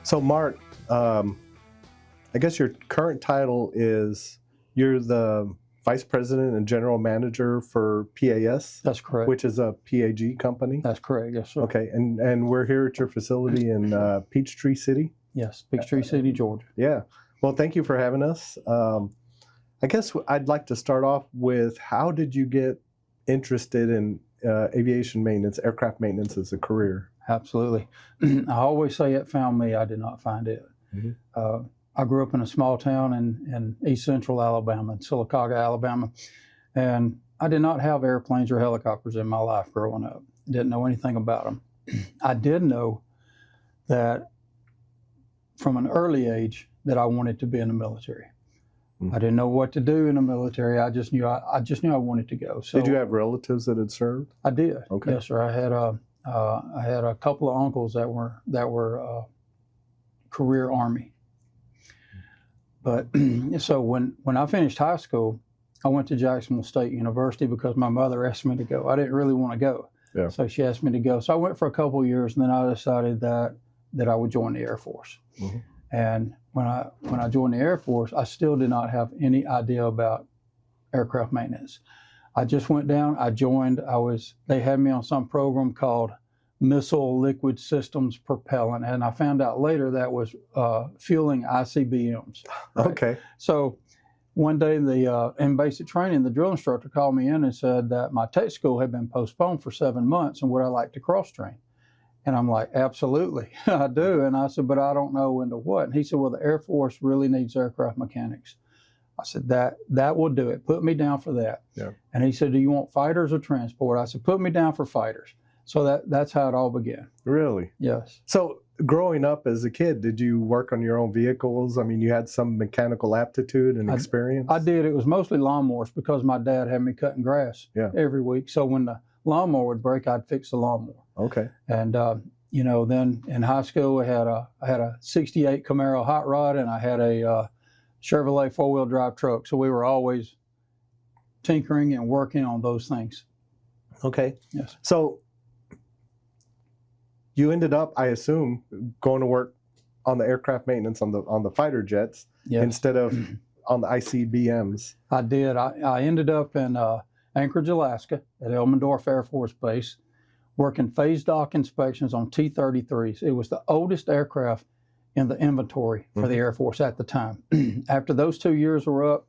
So Mark, I guess your current title is you're the Vice President and General Manager for PAS? That's correct. Which is a PAG company? That's correct, yes, sir. Okay, and we're here at your facility in Peachtree City? Yes, Peachtree City, Georgia. Yeah. Well, thank you for having us. I guess I'd like to start off with, how did you get interested in aviation maintenance, aircraft maintenance as a career? Absolutely. I always say it found me, I did not find it. Mm-hmm. I grew up in a small town in east central Alabama, in Sylacauga, Alabama, and I did not have airplanes or helicopters in my life growing up. Didn't know anything about them. I did know that from an early age that I wanted to be in the military. Mm-hmm. I didn't know what to do in the military. I just knew I wanted to go. So, did you have relatives that had served? I did. Okay. Yes, sir. I had a couple of uncles that were career Army. But so when I finished high school, I went to Jacksonville State University because my mother asked me to go. I didn't really want to go. Yeah. So she asked me to go. So I went for a couple of years, and then I decided that I would join the Air Force. Mm-hmm. And when I joined the Air Force, I still did not have any idea about aircraft maintenance. I just went down, I joined, they had me on some program called Missile Liquid Systems Propellant, and I found out later that was fueling ICBMs. Right? Okay. So one day in basic training, the drill instructor called me in and said that my tech school had been postponed for 7 months and would I like to cross train? And I'm like, absolutely, I do. And I said, but I don't know into what. And he said, well, the Air Force really needs aircraft mechanics. I said, that will do it. Put me down for that. Yeah. And he said, do you want fighters or transport? I said, put me down for fighters. So that's how it all began. Really? Yes. So growing up as a kid, did you work on your own vehicles? I mean, you had some mechanical aptitude and experience? I did. It was mostly lawnmowers because my dad had me cutting grass every week. So when the lawnmower would break, I'd fix the lawnmower. Okay. And then in high school, I had a '68 Camaro hot rod, and I had a Chevrolet four-wheel drive truck. So we were always tinkering and working on those things. Okay. Yes. So you ended up, I assume, going to work on the aircraft maintenance on the fighter jets instead of on the ICBMs. I did. I ended up in Anchorage, Alaska, at Elmendorf Air Force Base, working phase dock inspections on T-33s. It was the oldest aircraft in the inventory for the Air Force at the time. After those 2 years were up,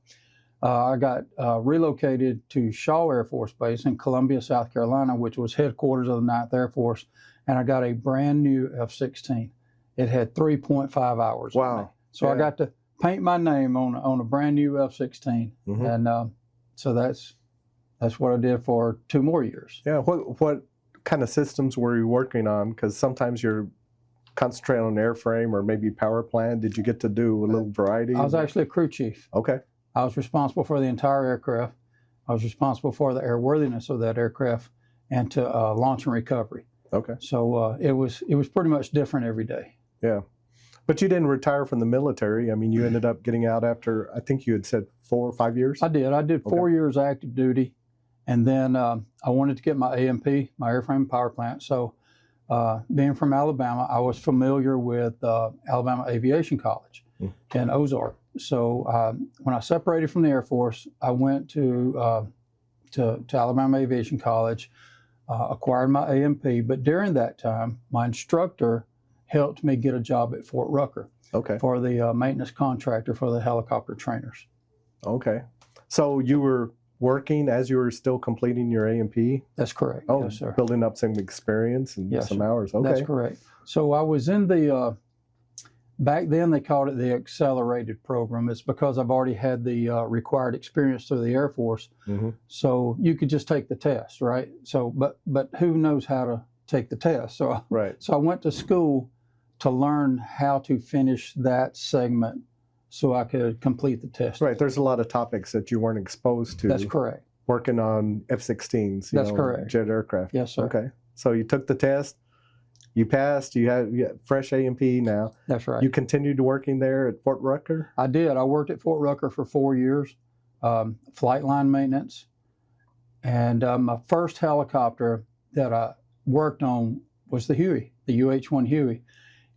I got relocated to Shaw Air Force Base in Columbia, South Carolina, which was headquarters of the 9th Air Force, and I got a brand new F-16. It had 3.5 hours. Wow. On it. So I got to paint my name on a brand new F-16, and so that's what I did for 2 more years. Yeah. What kind of systems were you working on? Because sometimes you're concentrating on airframe or maybe power plant. Did you get to do a little variety? I was actually a crew chief. Okay. I was responsible for the entire aircraft. I was responsible for the airworthiness of that aircraft and to launch and recovery. Okay. So it was pretty much different every day. Yeah. But you didn't retire from the military. I mean, you ended up getting out after, I think you had said 4 or 5 years? I did. I did 4 years active duty. And then I wanted to get my AMP, my airframe power plant. So being from Alabama, I was familiar with Alabama Aviation College in Ozark. So when I separated from the Air Force, I went to Alabama Aviation College, acquired my AMP. But during that time, my instructor helped me get a job at Fort Rucker for the maintenance contractor for the helicopter trainers. Okay. So you were working as you were still completing your AMP? That's correct. Oh, yes, sir. Building up some experience and some hours. Okay. That's correct. So I was in the, back then they called it the accelerated program. It's because I've already had the required experience through the Air Force. So you could just take the test, right? So, but who knows how to take the test? So, so I went to school to learn how to finish that segment so I could complete the test. Right. There's a lot of topics that you weren't exposed to. That's correct. Working on F-16s. That's correct. Jet aircraft. Yes, sir. Okay. So you took the test, you passed, you had fresh AMP now. That's right. You continued working there at Fort Rucker? I did. I worked at Fort Rucker for 4 years, flight line maintenance. And my first helicopter that I worked on was the Huey, the UH-1 Huey.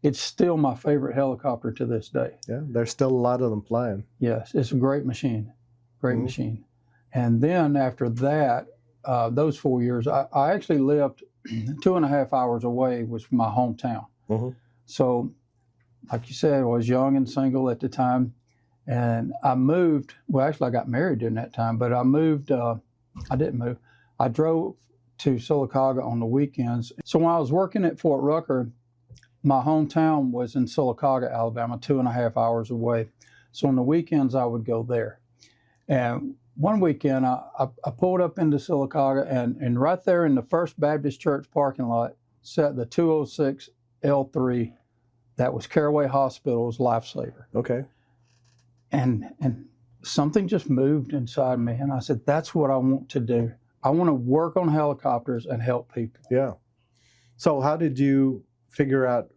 it's still my favorite helicopter to this day. Yeah, there's still a lot of them flying. Yes, it's a great machine, great machine. And then after that, those 4 years, I actually lived 2.5 hours away, was my hometown. So, like you said, I was young and single at the time, and I moved. Well, actually, I got married during that time, but I moved. I didn't move. I drove to Sylacauga on the weekends. So when I was working at Fort Rucker, my hometown was in Sylacauga, Alabama, 2.5 hours away. So on the weekends, I would go there. And one weekend, I pulled up into Sylacauga, and right there in the First Baptist Church parking lot sat the 206 L3 that was Caraway Hospital's lifesaver. Okay. And something just moved inside me, and I said, that's what I want to do. I want to work on helicopters and help people. Yeah. So how did you figure out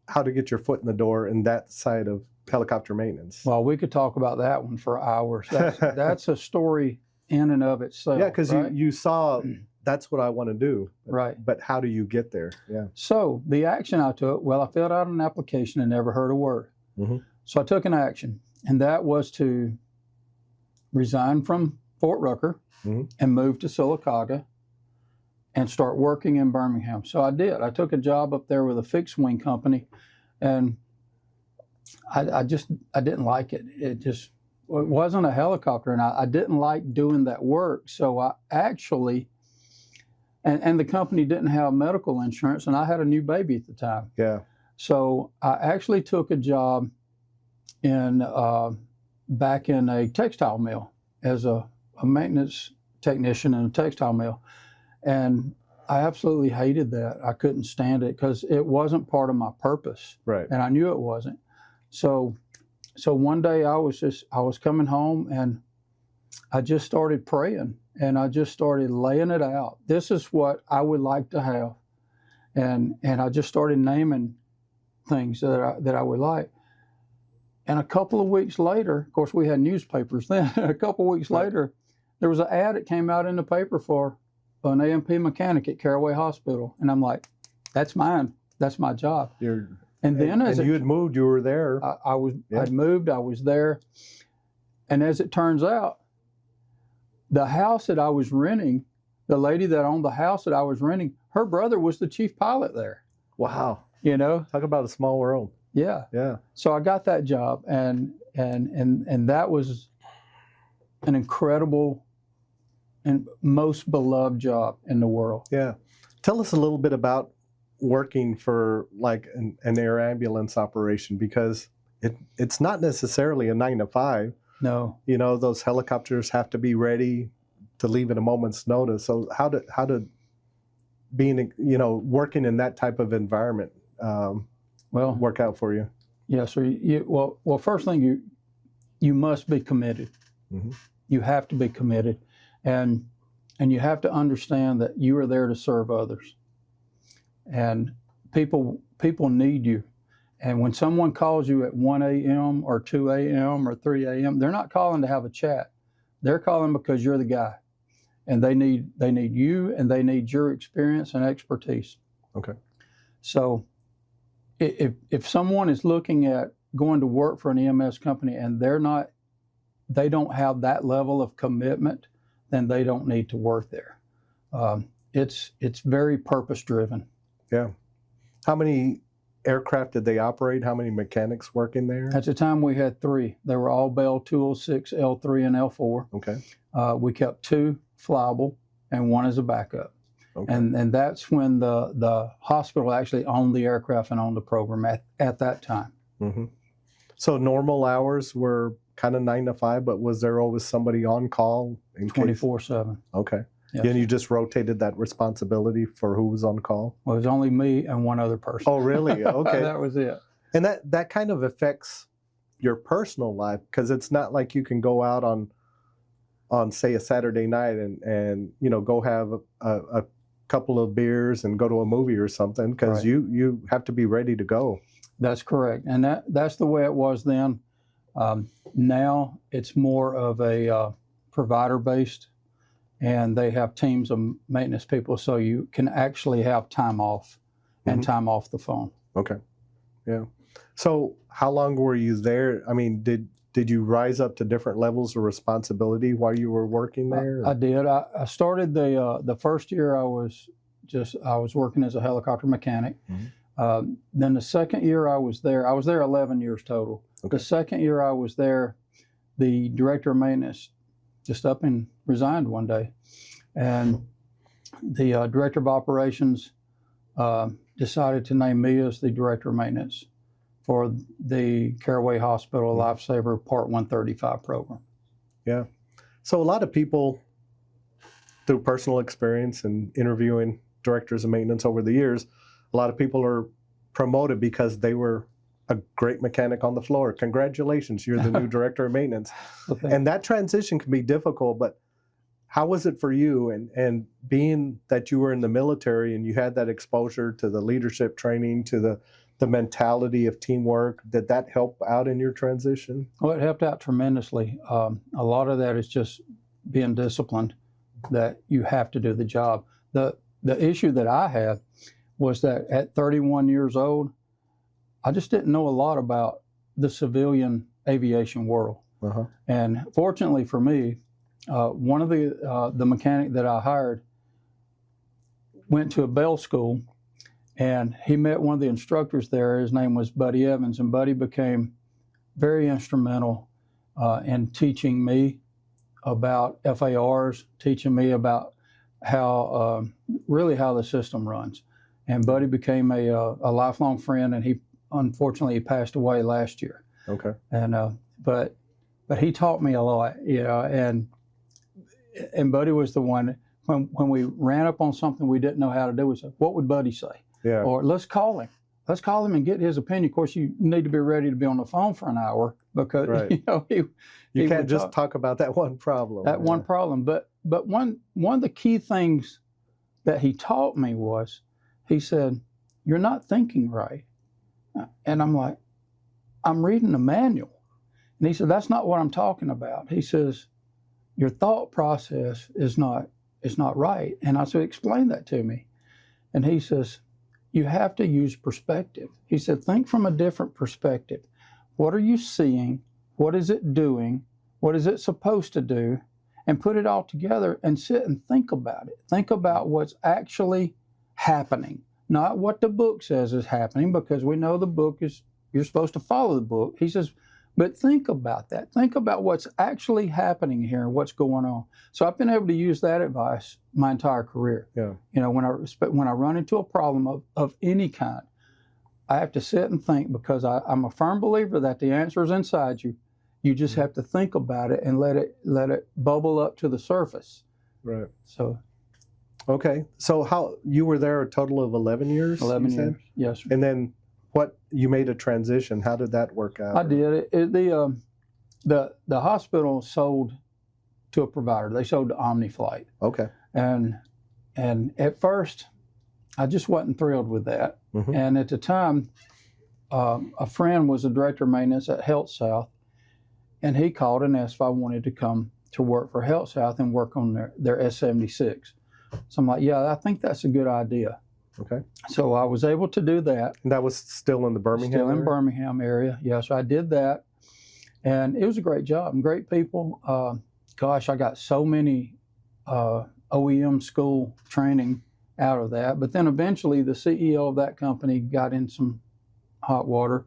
how to get your foot in the door in that side of helicopter maintenance? Well, we could talk about that one for hours. That's a story in and of itself. Yeah, because right? you saw that's what I want to do. Right. But how do you get there? Yeah. So the action I took, well, I filled out an application and never heard a word. So I took an action, and that was to resign from Fort Rucker and move to Sylacauga and start working in Birmingham. So I did. I took a job up there with a fixed wing company, and I didn't like it. It wasn't a helicopter, and I didn't like doing that work. So I actually, and the company didn't have medical insurance, and I had a new baby at the time. Yeah. So I actually took a job back in a textile mill as a maintenance technician in a textile mill. And I absolutely hated that. I couldn't stand it because it wasn't part of my purpose. Right. And I knew it wasn't. So one day I was coming home, and I just started praying, and I just started laying it out. This is what I would like to have. And I just started naming things that I would like. And a couple of weeks later, of course, we had newspapers then. A couple of weeks later, there was an ad that came out in the paper for an AMP mechanic at Caraway Hospital. And I'm like, that's mine. That's my job. And you had moved, you were there. I'd moved, I was there. And as it turns out, the house that I was renting, the lady that owned the house that I was renting, her brother was the chief pilot there. Wow. You know? Talk about a small world. Yeah. Yeah. So I got that job, and that was an incredible and most beloved job in the world. Yeah. Tell us a little bit about working for like an air ambulance operation, because it's not necessarily a 9 to 5. No. You know, those helicopters have to be ready to leave at a moment's notice. So how did being, working in that type of environment work out for you? Yeah. So well, first thing, you must be committed. You have to be committed, and you have to understand that you are there to serve others, and people need you. And when someone calls you at 1 a.m. or 2 a.m. or 3 a.m., they're not calling to have a chat. They're calling because you're the guy, and they need you, and they need your experience and expertise. Okay. So if someone is looking at going to work for an EMS company and they don't have that level of commitment, then they don't need to work there. It's very purpose driven. Yeah. How many aircraft did they operate? How many mechanics working there? At the time we had 3. They were all Bell 206, L3, and L4. Okay. We kept 2 flyable and 1 as a backup. Okay. And that's when the hospital actually owned the aircraft and owned the program at that time. So normal hours were kind of 9 to 5, but was there always somebody on call? 24/7. Okay. Yes. And you just rotated that responsibility for who was on call? Well, it was only me and 1 other person. Oh, really? Okay. That was it. And that kind of affects your personal life, because it's not like you can go out on say a Saturday night and go have a couple of beers and go to a movie or something, because Right. you have to be ready to go. That's correct. And that's the way it was then. Now it's more of a provider-based, and they have teams of maintenance people, so you can actually have time off and time off the phone. Okay. Yeah. So how long were you there? I mean, did you rise up to different levels of responsibility while you were working there? I did. I started the first year I was working as a helicopter mechanic. Then the second year I was there 11 years total. Okay. The second year I was there, the director of maintenance just up and resigned one day. And the director of operations decided to name me as the director of maintenance for the Caraway Hospital Lifesaver Part 135 program. Yeah. So a lot of people, through personal experience and interviewing directors of maintenance over the years, a lot of people are promoted because they were a great mechanic on the floor. Congratulations, you're the new director of maintenance. Okay. And that transition can be difficult, but how was it for you? And being that you were in the military and you had that exposure to the leadership training, to the mentality of teamwork, did that help out in your transition? Well, it helped out tremendously. A lot of that is just being disciplined, that you have to do the job. The issue that I had was that at 31 years old, I just didn't know a lot about the civilian aviation world. And fortunately for me, one of the mechanic that I hired went to a Bell school, and he met one of the instructors there. His name was Buddy Evans, and Buddy became very instrumental in teaching me about FARs, teaching me about how really how the system runs. And Buddy became a lifelong friend, and he unfortunately passed away last year. Okay. And but he taught me a lot, you know. And Buddy was the one when we ran up on something we didn't know how to do. We said, "What would Buddy say?" Yeah. Or let's call him. Let's call him and get his opinion. Of course, you need to be ready to be on the phone for an hour because Right. he can't just talk about that one problem. one problem. But one of the key things that he taught me was, he said, "You're not thinking right." And I'm like, "I'm reading the manual." And he said, "That's not what I'm talking about." He says, "Your thought process is not right." And I said, "Explain that to me." And he says, "You have to use perspective." He said, "Think from a different perspective. What are you seeing? What is it doing? What is it supposed to do? And put it all together and sit and think about it. Think about what's actually happening, not what the book says is happening, because we know the book is, you're supposed to follow the book." He says, "But think about that. Think about what's actually happening here and what's going on." So I've been able to use that advice my entire career. Yeah. You know, when I run into a problem of any kind, I have to sit and think, because I'm a firm believer that the answer is inside you. You just have to think about it and let it bubble up to the surface. Right. So. Okay. So how you were there a total of 11 years? 11 you said? years. Yes, sir. And then you made a transition. How did that work out? I did. The hospital sold to a provider. They sold to Omni Flight. Okay. And at first, I just wasn't thrilled with that. And at the time, a friend was the director of maintenance at Health South, and he called and asked if I wanted to come to work for Health South and work on their S-76. So I'm like, "Yeah, I think that's a good idea." Okay. So I was able to do that. And that was still in the Birmingham Still in area? Birmingham area. Yeah, so I did that. And it was a great job and great people. Gosh, I got so many OEM school training out of that. But then eventually the CEO of that company got in some hot water,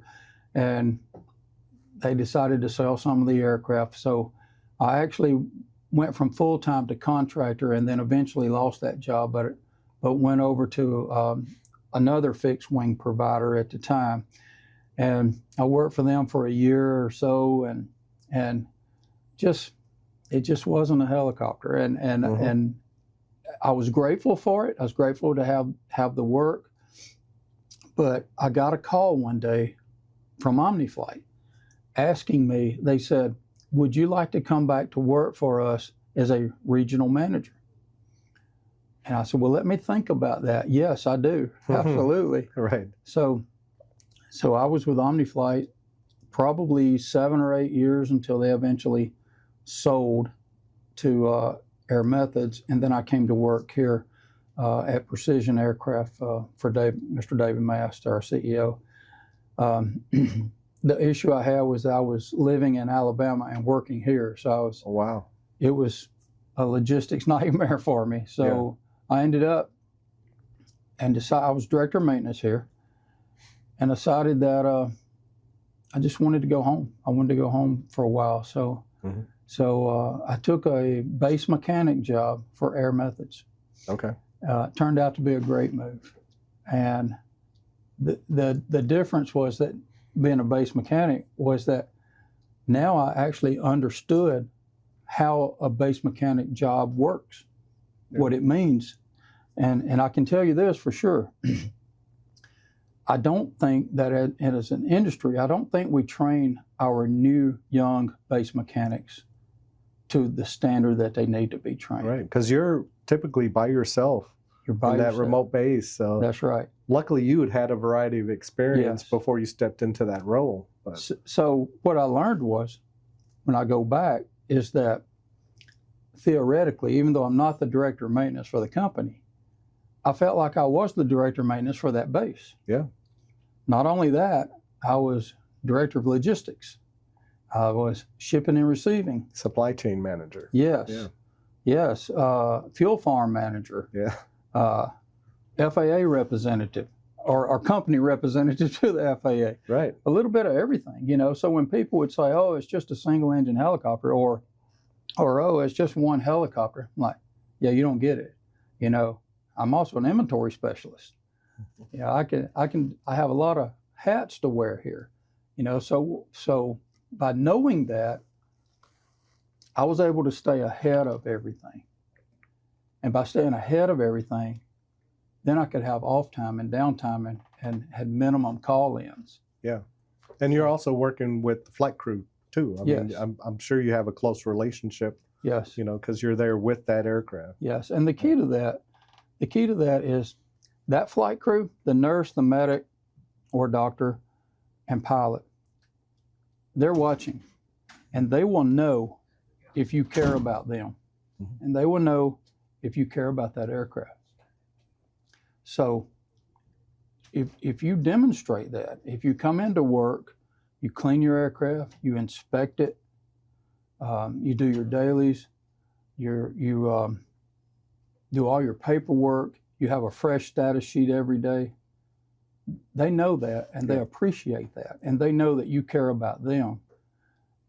and they decided to sell some of the aircraft. So I actually went from full-time to contractor, and then eventually lost that job, but went over to another fixed wing provider at the time. And I worked for them for a year or so, and it just wasn't a helicopter. And I was grateful for it. I was grateful to have the work. But I got a call one day from Omni Flight asking me, they said, "Would you like to come back to work for us as a regional manager?" And I said, "Well, let me think about that." "Yes, I do. Absolutely." Right. So I was with Omni Flight probably 7 or 8 years until they eventually sold to Air Methods. And then I came to work here at Precision Aircraft for Mr. David Mast, our CEO. The issue I had was I was living in Alabama and working here, so Oh, wow. it was a logistics nightmare for me. So I ended up and decided I was director of maintenance here, and decided that I just wanted to go home. I wanted to go home for a while, so I took a base mechanic job for Air Methods. Okay. It turned out to be a great move, and the difference was that being a base mechanic was that now I actually understood how a base mechanic job works, what it means. And I can tell you this for sure. I don't think that as an industry, I don't think we train our new young base mechanics to the standard that they need to be trained. Right, because you're typically by yourself You're by in that yourself. remote base. So That's right. luckily you had a variety of experience Yes. before you stepped into that role. But So what I learned was, when I go back, is that theoretically, even though I'm not the director of maintenance for the company, I felt like I was the director of maintenance for that base. Yeah. Not only that, I was director of logistics. I was shipping and receiving. supply chain manager. Yes. Yeah. Yes. Fuel farm manager. Yeah. FAA representative, or company representative to the FAA. Right. A little bit of everything, you know. So when people would say, "Oh, it's just a single engine helicopter," or "Oh, it's just one helicopter," I'm like, "Yeah, you don't get it." You know, I'm also an inventory specialist. Yeah, I have a lot of hats to wear here. You know, so by knowing that, I was able to stay ahead of everything. And by staying ahead of everything, then I could have off time and downtime and had minimum call-ins. Yeah. And you're also working with the flight crew too. I mean, Yes. I'm sure you have a close relationship, Yes. you know, because you're there with that aircraft. Yes. And the key to that is that flight crew, the nurse, the medic, or doctor, and pilot, they're watching, and they will know if you care about them, and they will know if you care about that aircraft. So if you demonstrate that, if you come into work, you clean your aircraft, you inspect it, you do your dailies, you do all your paperwork, you have a fresh status sheet every day, they know that, and they appreciate that, and they know that you care about them.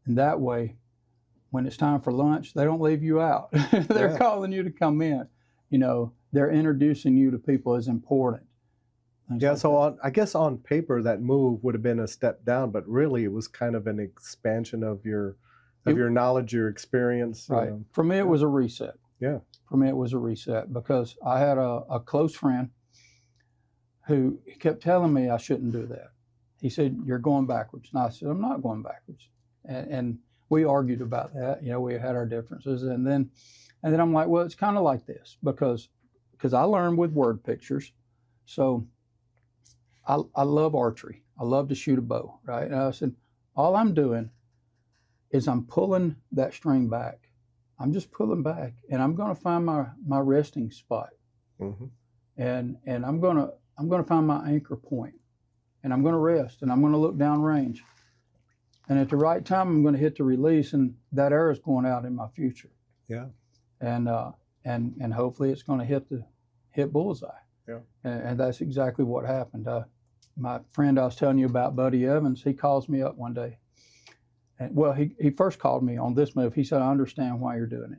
And that way, when it's time for lunch, they don't leave you out. They're calling you to come in. You know, they're introducing you to people as important. Yeah, so I guess on paper that move would have been a step down, but really it was kind of an expansion of your knowledge, your experience. Right. For me, it was a reset. Yeah. For me, it was a reset because I had a close friend who kept telling me I shouldn't do that. He said, "You're going backwards." And I said, "I'm not going backwards." And we argued about that. You know, we had our differences. And then I'm like, well, it's kind of like this because I learned with word pictures. So I love archery. I love to shoot a bow, right? And I said, all I'm doing is I'm pulling that string back. I'm just pulling back, and I'm going to find my resting spot, and I'm going to find my anchor point, and I'm going to rest, and I'm going to look downrange, and at the right time, I'm going to hit the release, and that arrow is going out in my future. Yeah. And hopefully it's going to hit bullseye. Yeah. And that's exactly what happened. My friend I was telling you about, Buddy Evans, he calls me up one day. And well, he first called me on this move. He said, "I understand why you're doing it."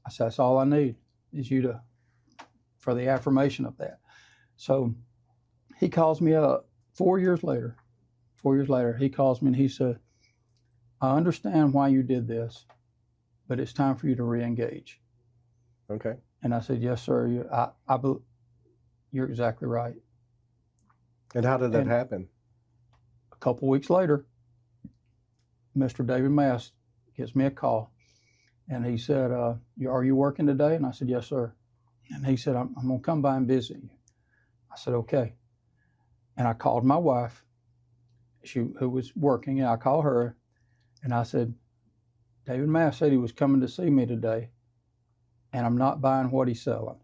I said, "That's all I need is you for the affirmation of that." So he calls me up 4 years later. 4 years later, he calls me and he said, "I understand why you did this, but it's time for you to re-engage." Okay. And I said, "Yes, sir. You're exactly right." And how did that happen? A couple weeks later, Mr. David Mass gives me a call, and he said, "Are you working today?" And I said, "Yes, sir." And he said, I'm going to come by and visit you." I said, "Okay." And I called my wife, who was working, and I called her, and I said, "David Mass said he was coming to see me today, and I'm not buying what he's selling."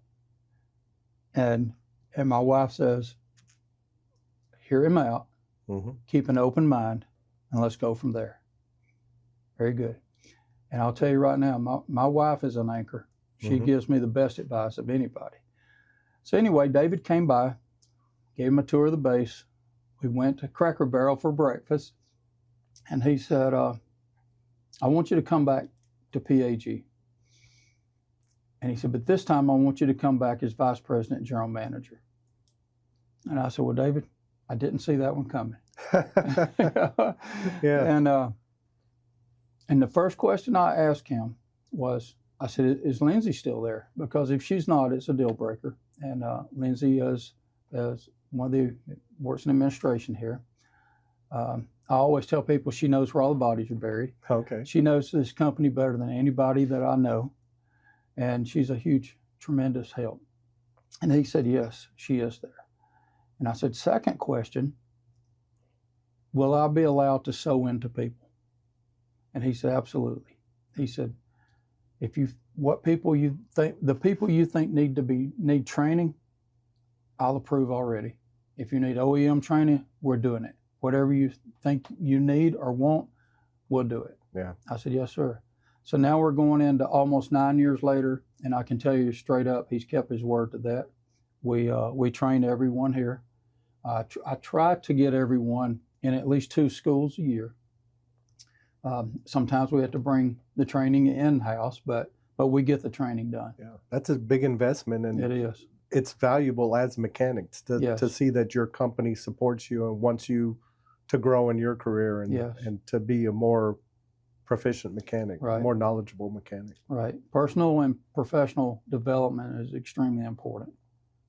And my wife says, "Hear him out. keep an open mind, and let's go from there. Very good. And I'll tell you right now, my wife is an anchor. She gives me the best advice of anybody. So anyway, David came by, gave him a tour of the base. We went to Cracker Barrel for breakfast, and he said, I want you to come back to PAG. And he said, but this time I want you to come back as Vice President and General Manager. And I said, well, David, I didn't see that one coming. Yeah. And the first question I asked him was, I said, is Lindsay still there? Because if she's not, it's a deal breaker. And Lindsay is one of the works in administration here. I always tell people she knows where all the bodies are buried. Okay. She knows this company better than anybody that I know. And she's a huge, tremendous help. And he said, yes, she is there. And I said, second question, will I be allowed to sow into people? And he said, absolutely. He said, the people you think need training, I'll approve already. If you need OEM training, we're doing it. Whatever you think you need or want, we'll do it. Yeah. I said, yes, sir. So now we're going into almost 9 years later, and I can tell you straight up, he's kept his word to that. We train everyone here. I try to get everyone in at least 2 schools a year. Sometimes we have to bring the training in-house, but we get the training done. Yeah, that's a big investment, and it is. It's valuable as mechanics to see that your company supports you and wants you to grow in your career and to be a more proficient mechanic, more knowledgeable mechanic. Right. Personal and professional development is extremely important.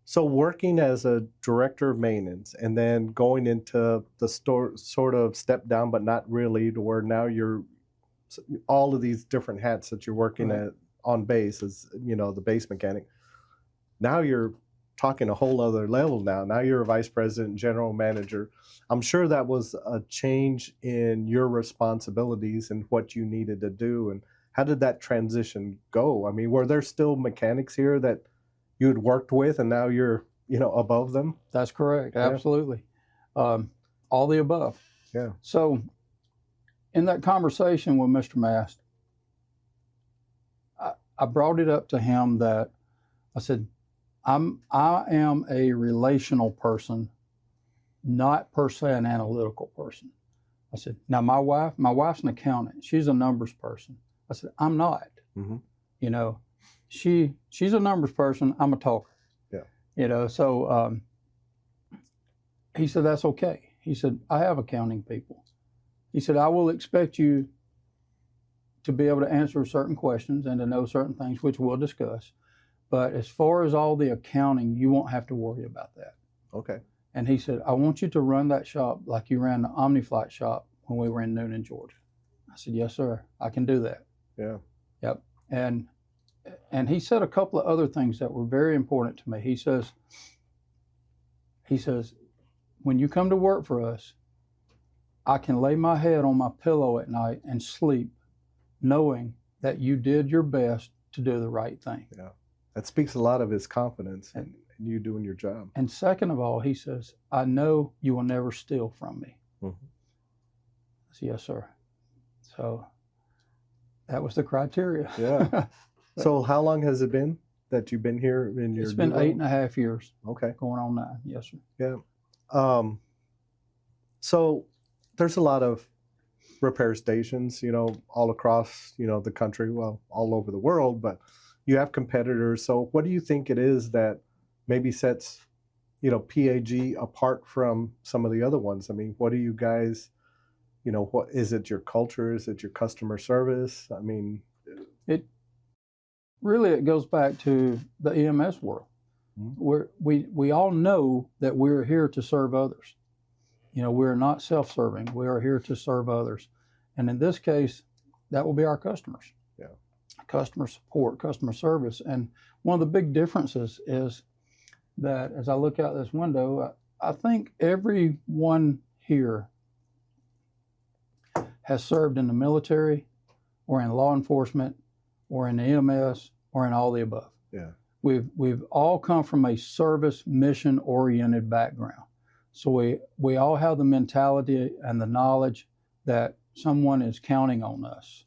So working as a director of maintenance and then going into the sort of step down, but not really, to where now you're all of these different hats that you're working at on base as, the base mechanic. Now you're talking a whole other level now. Now you're a vice president, general manager. I'm sure that was a change in your responsibilities and what you needed to do. And how did that transition go? I mean, were there still mechanics here that you had worked with and now you're, above them? That's correct. Yeah. Absolutely. All the above. Yeah. So in that conversation with Mr. Mast, I brought it up to him that I said, I am a relational person, not per se an analytical person. I said, now my wife's an accountant. She's a numbers person. I said, I'm not. She's a numbers person. I'm a talker. Yeah. So he said, that's okay. He said, I have accounting people. He said, I will expect you to be able to answer certain questions and to know certain things, which we'll discuss. But as far as all the accounting, you won't have to worry about that. Okay. And he said, I want you to run that shop like you ran the Omni flight shop when we were in Noonan, Georgia. I said, yes, sir. I can do that. Yeah. Yep. And he said a couple of other things that were very important to me. He says, when you come to work for us, I can lay my head on my pillow at night and sleep knowing that you did your best to do the right thing. Yeah. That speaks a lot of his confidence in you doing your job. And second of all, he says, I know you will never steal from me. Mm-hmm. I said, yes, sir. So that was the criteria. Yeah. So how long has it been that you've been here in your It's been 8.5 years. Okay. Going on 9. Yes, sir. Yeah. So there's a lot of repair stations, all across, the country, well, all over the world, but you have competitors. So what do you think it is that maybe sets, PAG apart from some of the other ones? I mean, what do you guys, what is it, your culture? Is it your customer service? I mean, it goes back to the EMS world. Mm-hmm. We all know that we're here to serve others. We're not self-serving. We are here to serve others. And in this case, that will be our customers. Yeah. Customer support, customer service. And one of the big differences is that as I look out this window, I think everyone here has served in the military or in law enforcement or in EMS or in all the above. Yeah. We've all come from a service mission-oriented background. So we all have the mentality and the knowledge that someone is counting on us.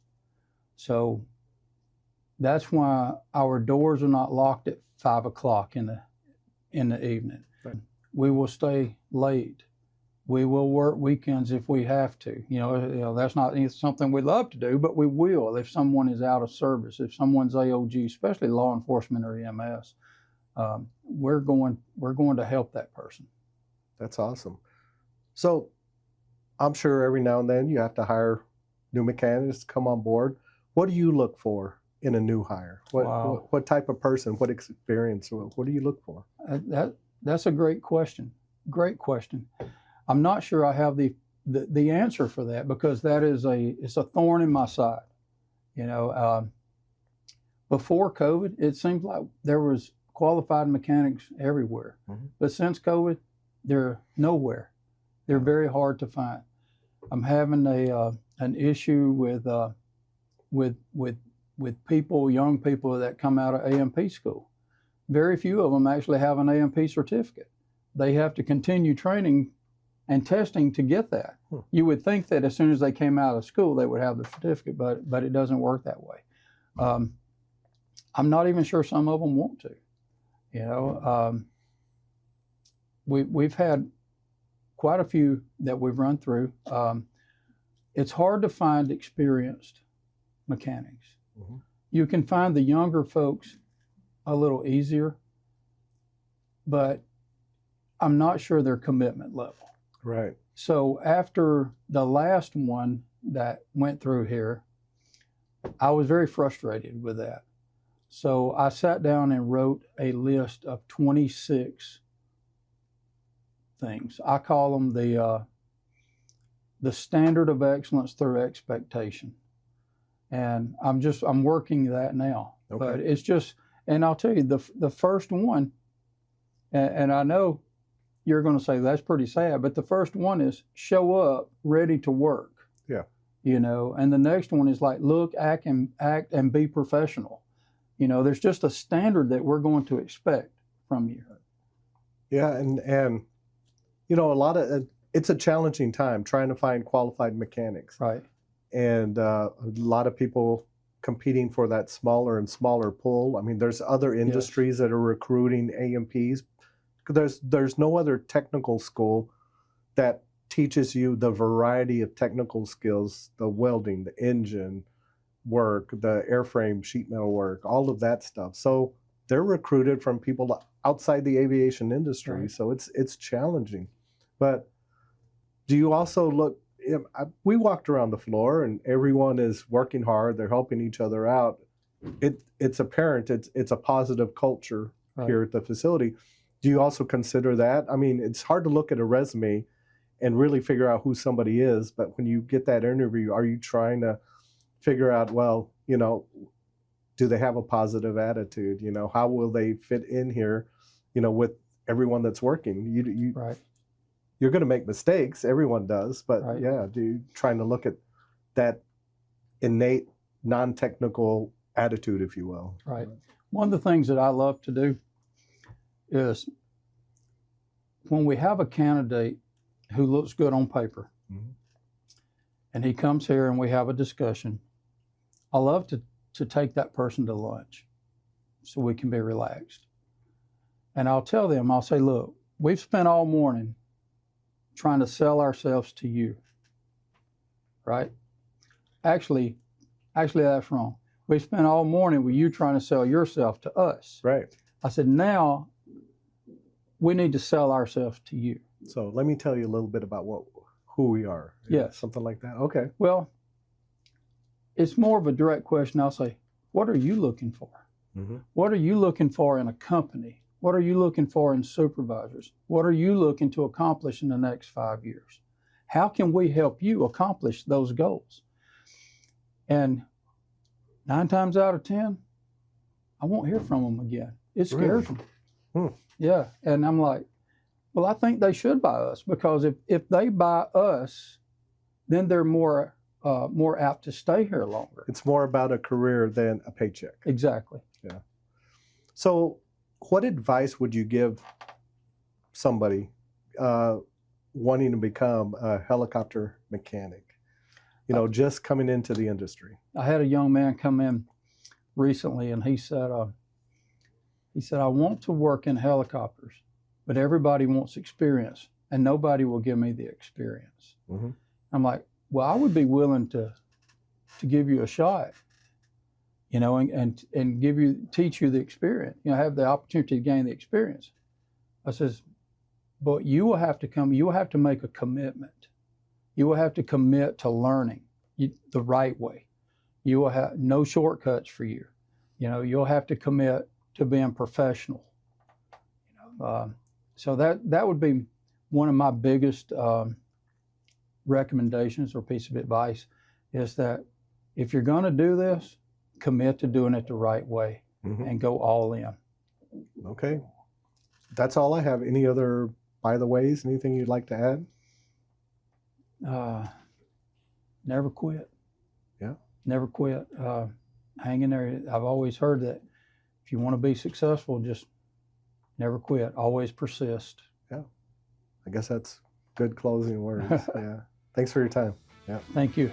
So that's why our doors are not locked at 5 o'clock in the evening. Right. We will stay late. We will work weekends if we have to. You know, that's not something we love to do, but we will if someone is out of service, if someone's AOG, especially law enforcement or EMS. We're going to help that person. That's awesome. So I'm sure every now and then you have to hire new mechanics to come on board. What do you look for in a new hire? What type of person, what experience, what do you look for? That's a great question. Great question. I'm not sure I have the answer for that, because it's a thorn in my side. You know, before COVID, it seemed like there was qualified mechanics everywhere. Mm-hmm. But since COVID, they're nowhere. They're very hard to find. I'm having an issue with people, young people that come out of A&P school. Very few of them actually have an A&P certificate. They have to continue training and testing to get that. You would think that as soon as they came out of school, they would have the certificate, but it doesn't work that way. I'm not even sure some of them want to. You know, we've had quite a few that we've run through. It's hard to find experienced mechanics. Mm-hmm. You can find the younger folks a little easier, but I'm not sure their commitment level. Right. So after the last one that went through here, I was very frustrated with that. So I sat down and wrote a list of 26 things. I call them the standard of excellence through expectation. And I'm working that now. Okay. But it's just, and I'll tell you, the first one, and I know you're going to say that's pretty sad, but the first one is show up ready to work. Yeah. You know, and the next one is like look, act and be professional. You know, there's just a standard that we're going to expect from you. Yeah, and you know, it's a challenging time trying to find qualified mechanics. Right. And a lot of people competing for that smaller and smaller pool. I mean, there's other industries that are recruiting A&Ps. There's no other technical school that teaches you the variety of technical skills, the welding, the engine work, the airframe, sheet metal work, all of that stuff. So they're recruited from people outside the aviation industry. Right. So it's challenging. But do you also look, we walked around the floor and everyone is working hard. They're helping each other out. It's apparent. It's a positive culture here at the facility. Do you also consider that? I mean, it's hard to look at a resume and really figure out who somebody is. But when you get that interview, are you trying to figure out, well, you know, do they have a positive attitude? You know, how will they fit in here, you know, with everyone that's working? You're going to make mistakes. Everyone does. But yeah, trying to look at that innate, non-technical attitude, if you will. Right. One of the things that I love to do is when we have a candidate who looks good on paper, mm-hmm. and he comes here and we have a discussion, I love to take that person to lunch so we can be relaxed. And I'll tell them, I'll say, look, we've spent all morning trying to sell ourselves to you, right? Actually, that's wrong. We spent all morning with you trying to sell yourself to us. Right. I said, now we need to sell ourselves to you. So let me tell you a little bit about who we are. Yes. Something like that. Okay. Well, it's more of a direct question. I'll say, what are you looking for? Mm-hmm. What are you looking for in a company? What are you looking for in supervisors? What are you looking to accomplish in the next 5 years? How can we help you accomplish those goals? And 9 times out of 10, I won't hear from them again. It scares them. Yeah. And I'm like, well, I think they should buy us, because if they buy us, then they're more apt to stay here longer. It's more about a career than a paycheck. Exactly. Yeah. So what advice would you give somebody wanting to become a helicopter mechanic? You know, just coming into the industry. I had a young man come in recently, and he said, I want to work in helicopters, but everybody wants experience, and nobody will give me the experience. Mm-hmm. I'm like, well, I would be willing to give you a shot, you know, and teach you the experience, you know, have the opportunity to gain the experience. I says, but you will have to make a commitment. You will have to commit to learning the right way. You will have no shortcuts for you. You know, you'll have to commit to being professional. You know, so that would be one of my biggest recommendations or piece of advice, is that if you're going to do this, commit to doing it the right way, mm-hmm. and go all in. Okay. That's all I have. Any other by the ways, anything you'd like to add? Never quit. Yeah. Never quit. Hang in there. I've always heard that if you want to be successful, just never quit. Always persist. Yeah. I guess that's good closing words. Yeah. Thanks for your time. Yeah. Thank you.